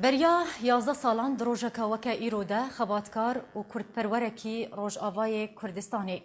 بریا 11 سالان دروژکا وکا ایروده خباتکار و کردپرورکی روژآوای کردستانی.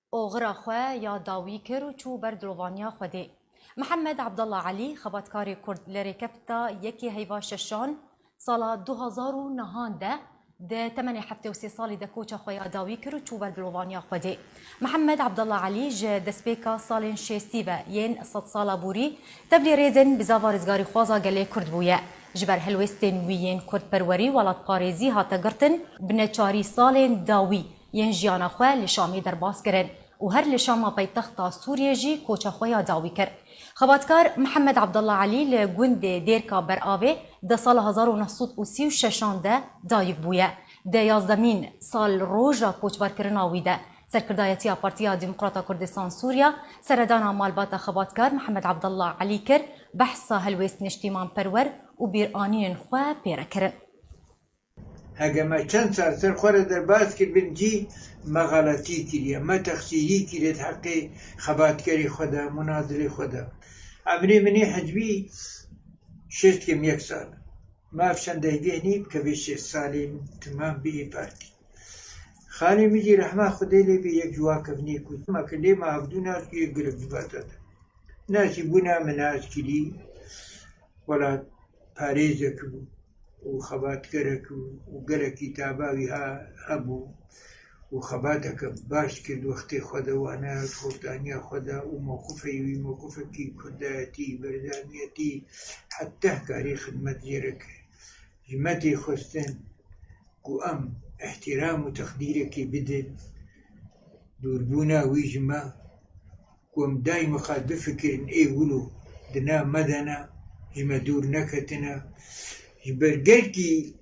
اوغرا خواه یا داوی کر و چو بر دلوانیا خودی. محمد عبدالله علی خباتکار کرد لرکفتا یکی هیوا ششان سالا 2009 ده 87 سالی ده کوچا خواه داوی کر و چو بر دلوانیا خودی. محمد عبدالله علی جه دسپیکا سالین شیستی و ین 100 سالا بوری تبلی ریزن بزاوارزگاری خوازا گلی کرد بویه. جبر هلوستین ویین کرد پروری ولات پارێزی هاته گرتن بنچاری سالین داوی ین جیانا خواه لشامی در باز کرن و هر لشاما پایتختا سوریه جی کوچا خواه داوی کرد. خباتکار محمد عبدالله علی لگوند دیرکا بر آوه ده سال 1936 ده دایک بویه. ده 11 سال روژا کوچبار کرناوی ده. سرکردایتی پارتیا دموکراتا کردستان سوریا سردانا مالباتا خباتکار محمد عبدالله علی کر بحثا هلویست نشتیمان پرور و بیرانین خواه پیره کرن. هەگەمە چەند سەر خۆرە دەرباز کرد بنجی مە غەڵەتی کردیە مە تەخسیری کرێت حەقی خەباتکەری خۆدا مناظری خۆدا ئەمری منی حەجبی شێستکەم 1 ساڵ ماف شەندەیگەنی بکە بێ 6 ساڵی تمام بێ پارتی خاڵی میجی ڕەحما خودەی لێ بێ یەک جواکەڤنی کوت مەکە لێ ماهەفتوو ناسکی یەک گرک دوباتەدا ناسی بوونا مناسکری وەڵات پارێزێک بوو و خەباتکەرێک و گەلێکی تاباوی هەبوو و خەباتەکە باش کرد وەختەی خۆدەوانە خۆتانیا خۆدا و مۆقوفەیوی مۆقوفێکی کوردایەتی بەردانیەتی حەتە کاری خدمەت جێرە کرد ژمەتی خۆستن و ئەم احترام و تەقدیرێکی بدن دووربوونا وی ژمە وەم دای مەخات بفکرن ئێ ولو دنا مەدەنا ژمە دوور نەکەتنە برگرکی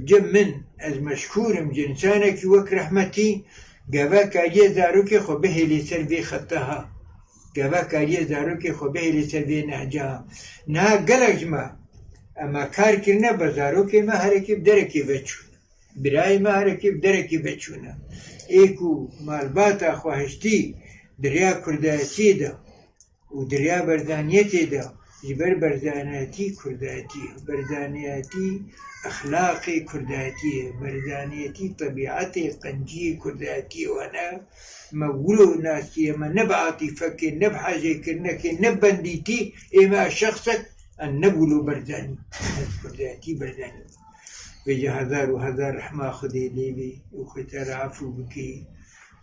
جم من از مشکورم جنسانکی وک رحمتی گوا کاریه زاروکی خو بهلی سر وی خطها گوا کاریه زاروکی خو بهلی سر وی نهجا نه گلجما اما کار کرنه بزاروکی ما هرکی بدرکی بچون برای ما هرکی بدرکی بچونه ایکو مالباتا خواهشتی دریا کردایتی ده و دریا بردانیتی ده جبر برزانياتي كرداتي برزانياتي أخلاقي كرداتي برزانياتي طبيعتي قنجي كرداتي وأنا مولو ناسي ما نبعطي فكر نبحاجي كرنك نبنديتي إما شخصك أن نبولو برزاني كرداتي برزاني بيجي هزار وهزار رحمة خدي ليبي وختار عفو بكي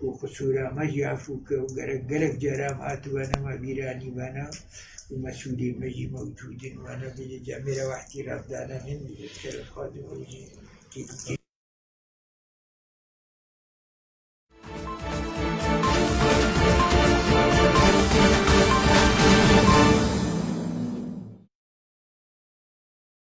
وقصورا ما جافوك وقرق جرام هاتوانا ما بيراني بانا ومسؤولي مجي موجودين وانا بجامرة واحتراف دانا هندي بذكر الخادم وجي